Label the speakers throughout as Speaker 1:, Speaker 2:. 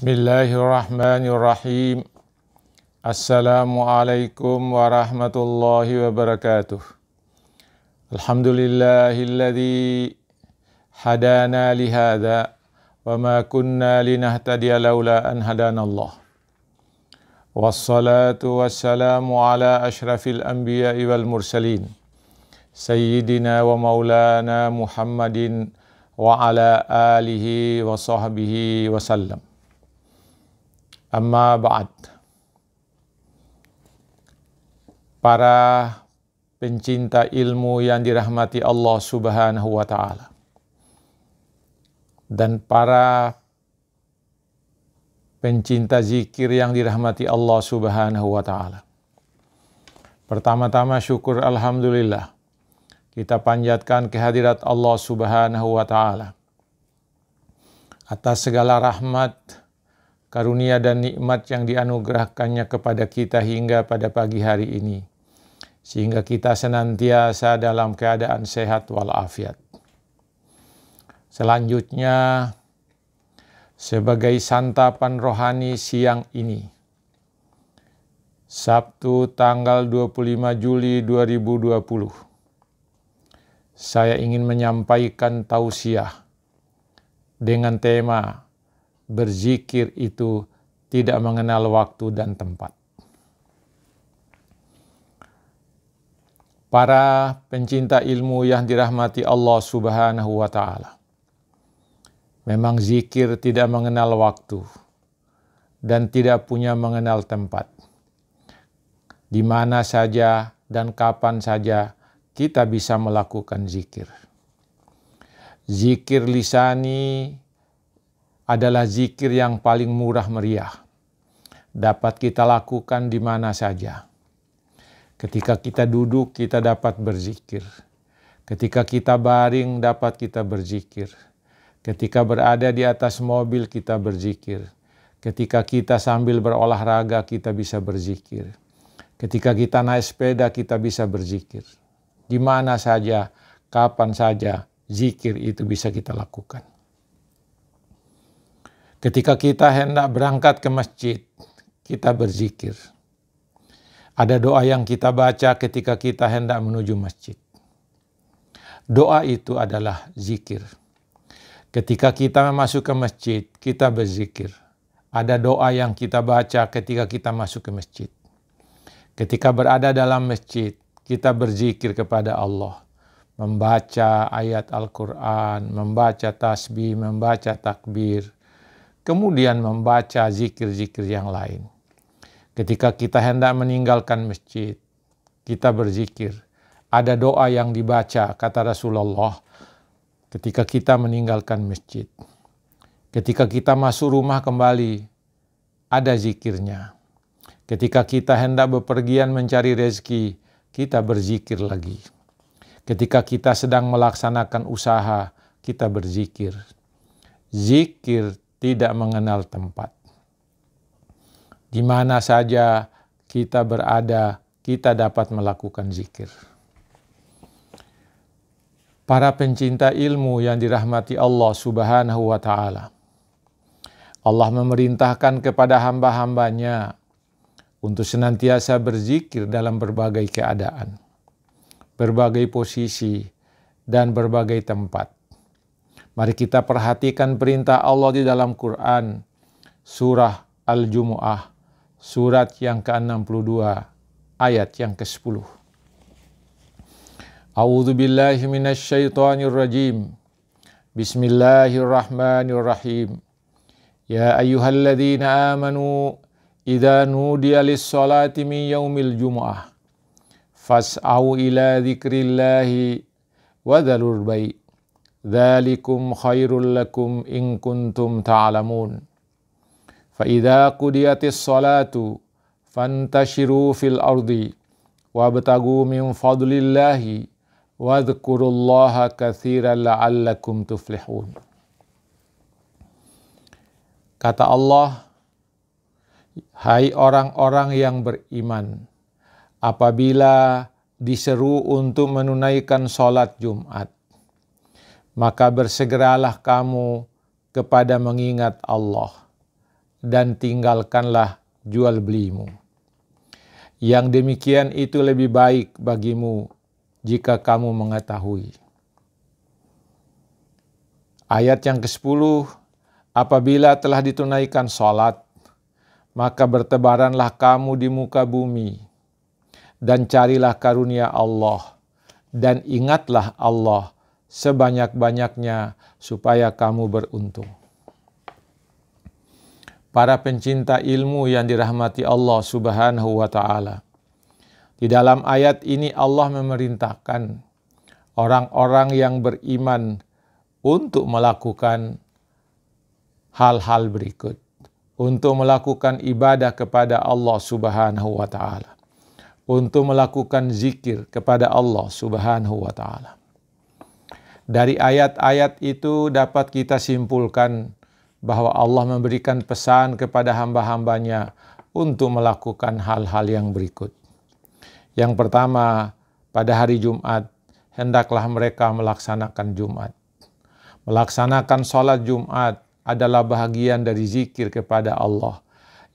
Speaker 1: Bismillahirrahmanirrahim. Assalamualaikum warahmatullahi wabarakatuh. Alhamdulillahilladzi hadana lihada wa ma kunna linahtadiya laula an hadanallah. Wassalatu wassalamu ala ashrafil anbiya'i wal mursalin. Sayyidina wa maulana Muhammadin wa ala alihi wa sahbihi wa sallam. Amma ba'd. Para pencinta ilmu yang dirahmati Allah Subhanahu wa ta'ala, dan para pencinta zikir yang dirahmati Allah Subhanahu wa ta'ala, pertama-tama syukur alhamdulillah kita panjatkan kehadirat Allah Subhanahu wa ta'ala atas segala rahmat, karunia dan nikmat yang dianugerahkannya kepada kita hingga pada pagi hari ini, sehingga kita senantiasa dalam keadaan sehat walafiat. Selanjutnya, sebagai santapan rohani siang ini, Sabtu tanggal 25 Juli 2020, saya ingin menyampaikan tausiah dengan tema berzikir itu tidak mengenal waktu dan tempat. Para pencinta ilmu yang dirahmati Allah Subhanahu wa ta'ala, memang zikir tidak mengenal waktu dan tidak punya mengenal tempat. Di mana saja dan kapan saja kita bisa melakukan zikir. Zikir lisani adalah zikir yang paling murah meriah. Dapat kita lakukan di mana saja. Ketika kita duduk, kita dapat berzikir. Ketika kita baring, dapat kita berzikir. Ketika berada di atas mobil, kita berzikir. Ketika kita sambil berolahraga, kita bisa berzikir. Ketika kita naik sepeda, kita bisa berzikir. Di mana saja, kapan saja, zikir itu bisa kita lakukan. Ketika kita hendak berangkat ke masjid, kita berzikir. Ada doa yang kita baca ketika kita hendak menuju masjid. Doa itu adalah zikir. Ketika kita masuk ke masjid, kita berzikir. Ada doa yang kita baca ketika kita masuk ke masjid. Ketika berada dalam masjid, kita berzikir kepada Allah. Membaca ayat Al-Quran, membaca tasbih, membaca takbir. Kemudian membaca zikir-zikir yang lain. Ketika kita hendak meninggalkan masjid, kita berzikir. Ada doa yang dibaca, kata Rasulullah, ketika kita meninggalkan masjid. Ketika kita masuk rumah kembali, ada zikirnya. Ketika kita hendak bepergian mencari rezeki, kita berzikir lagi. Ketika kita sedang melaksanakan usaha, kita berzikir. Zikir tidak mengenal tempat. Di mana saja kita berada, kita dapat melakukan zikir. Para pencinta ilmu yang dirahmati Allah Subhanahu wa ta'ala, Allah memerintahkan kepada hamba-hambanya untuk senantiasa berzikir dalam berbagai keadaan, berbagai posisi, dan berbagai tempat. Mari kita perhatikan perintah Allah di dalam Quran, surah Al-Jumu'ah, surat yang ke-62, ayat yang ke-10. A'udzu billahi minasyaitonir rajim. Bismillahirrahmanirrahim. Ya ayyuhalladzina amanu idza nudiya lis-salati min yaumil jumu'ah fas'au ila dzikrillahi wa dzalul bai'. Dzalikum khairul lakum in kuntum ta'lamun. Fa idza qudiyatis salatu fantashiru fil ardi wabtagu min fadlillahi wadhkurullaha katsiran la'allakum tuflihun. Kata Allah, hai orang-orang yang beriman, apabila diseru untuk menunaikan salat Jumat, maka bersegeralah kamu kepada mengingat Allah dan tinggalkanlah jual belimu. Yang demikian itu lebih baik bagimu jika kamu mengetahui. Ayat yang ke-10, apabila telah ditunaikan salat, maka bertebaranlah kamu di muka bumi, dan carilah karunia Allah, dan ingatlah Allah sebanyak-banyaknya supaya kamu beruntung. Para pencinta ilmu yang dirahmati Allah Subhanahu wa Ta'ala, di dalam ayat ini Allah memerintahkan orang-orang yang beriman untuk melakukan hal-hal berikut, untuk melakukan ibadah kepada Allah Subhanahu wa Ta'ala, untuk melakukan zikir kepada Allah Subhanahu wa Ta'ala. Dari ayat-ayat itu dapat kita simpulkan bahwa Allah memberikan pesan kepada hamba-hambanya untuk melakukan hal-hal yang berikut. Yang pertama, pada hari Jumat, hendaklah mereka melaksanakan Jumat. Melaksanakan sholat Jumat adalah bahagian dari zikir kepada Allah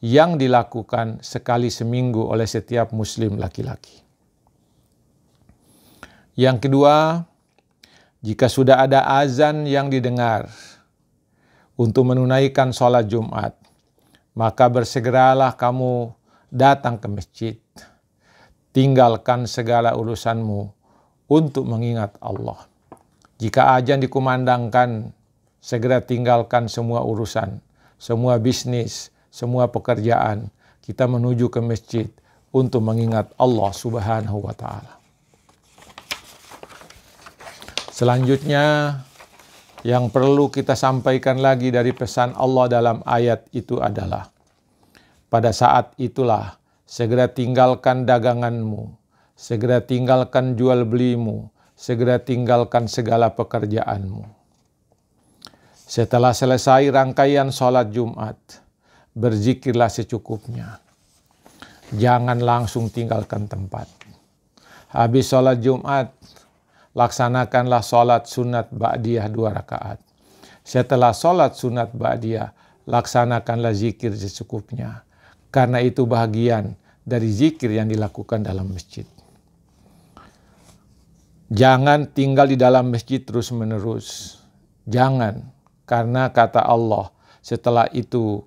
Speaker 1: yang dilakukan sekali seminggu oleh setiap muslim laki-laki. Yang kedua, jika sudah ada azan yang didengar untuk menunaikan sholat Jumat, maka bersegeralah kamu datang ke masjid. Tinggalkan segala urusanmu untuk mengingat Allah. Jika azan dikumandangkan, segera tinggalkan semua urusan, semua bisnis, semua pekerjaan. Kita menuju ke masjid untuk mengingat Allah Subhanahu wa Ta'ala. Selanjutnya, yang perlu kita sampaikan lagi dari pesan Allah dalam ayat itu adalah, pada saat itulah segera tinggalkan daganganmu, segera tinggalkan jual belimu, segera tinggalkan segala pekerjaanmu. Setelah selesai rangkaian sholat Jumat, berzikirlah secukupnya. Jangan langsung tinggalkan tempat. Habis sholat Jumat, laksanakanlah sholat sunat ba'diyah 2 rakaat. Setelah sholat sunat ba'diyah, laksanakanlah zikir secukupnya. Karena itu bahagian dari zikir yang dilakukan dalam masjid. Jangan tinggal di dalam masjid terus-menerus. Jangan, karena kata Allah, setelah itu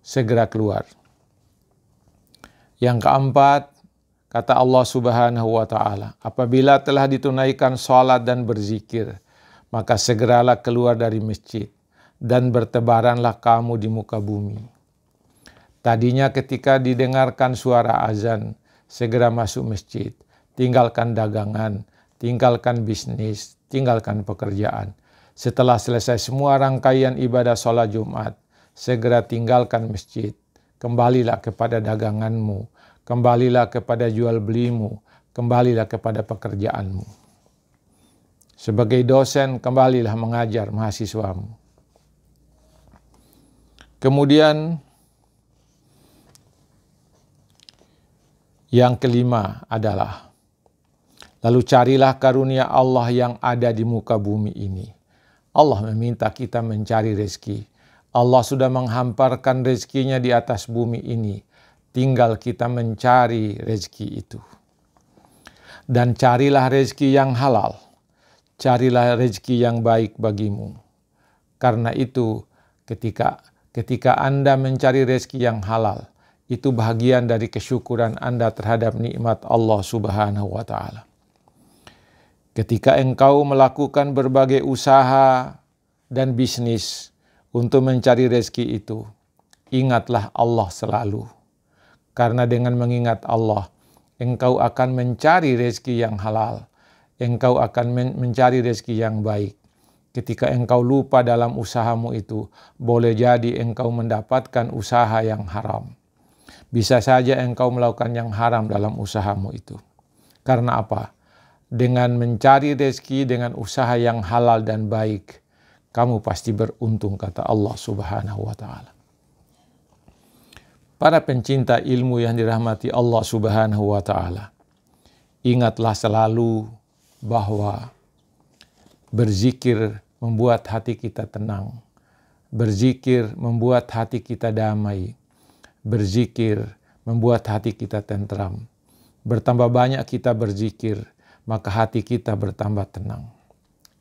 Speaker 1: segera keluar. Yang keempat, kata Allah Subhanahu wa Ta'ala, apabila telah ditunaikan sholat dan berzikir, maka segeralah keluar dari masjid dan bertebaranlah kamu di muka bumi. Tadinya ketika didengarkan suara azan, segera masuk masjid, tinggalkan dagangan, tinggalkan bisnis, tinggalkan pekerjaan. Setelah selesai semua rangkaian ibadah sholat Jumat, segera tinggalkan masjid, kembalilah kepada daganganmu, kembalilah kepada jual belimu, kembalilah kepada pekerjaanmu. Sebagai dosen, kembalilah mengajar mahasiswamu. Kemudian, yang kelima adalah, lalu carilah karunia Allah yang ada di muka bumi ini. Allah meminta kita mencari rezeki. Allah sudah menghamparkan rezekinya di atas bumi ini. Tinggal kita mencari rezeki itu. Dan carilah rezeki yang halal. Carilah rezeki yang baik bagimu. Karena itu ketika Anda mencari rezeki yang halal, itu bahagian dari kesyukuran Anda terhadap nikmat Allah Subhanahu wa Ta'ala. Ketika engkau melakukan berbagai usaha dan bisnis untuk mencari rezeki itu, ingatlah Allah selalu. Karena dengan mengingat Allah, engkau akan mencari rezeki yang halal. Engkau akan mencari rezeki yang baik. Ketika engkau lupa dalam usahamu itu, boleh jadi engkau mendapatkan usaha yang haram. Bisa saja engkau melakukan yang haram dalam usahamu itu. Karena apa? Dengan mencari rezeki dengan usaha yang halal dan baik, kamu pasti beruntung, kata Allah Subhanahu wa Ta'ala. Para pencinta ilmu yang dirahmati Allah Subhanahu wa Ta'ala, ingatlah selalu bahwa berzikir membuat hati kita tenang. Berzikir membuat hati kita damai. Berzikir membuat hati kita tentram. Bertambah banyak kita berzikir, maka hati kita bertambah tenang.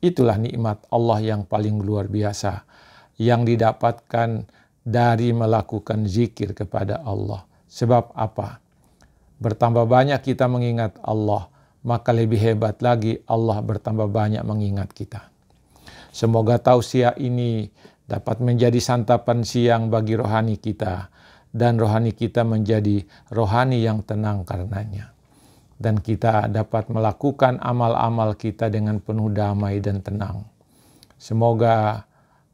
Speaker 1: Itulah nikmat Allah yang paling luar biasa, yang didapatkan dari melakukan zikir kepada Allah. Sebab apa? Bertambah banyak kita mengingat Allah, maka lebih hebat lagi Allah bertambah banyak mengingat kita. Semoga tausiah ini dapat menjadi santapan siang bagi rohani kita, dan rohani kita menjadi rohani yang tenang karenanya. Dan kita dapat melakukan amal-amal kita dengan penuh damai dan tenang. Semoga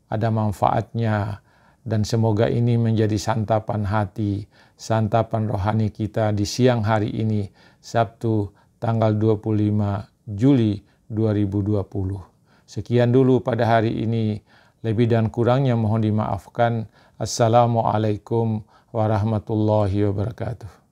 Speaker 1: ada manfaatnya, dan semoga ini menjadi santapan hati, santapan rohani kita di siang hari ini, Sabtu tanggal 25 Juli 2020. Sekian dulu pada hari ini, lebih dan kurangnya mohon dimaafkan. Assalamualaikum warahmatullahi wabarakatuh.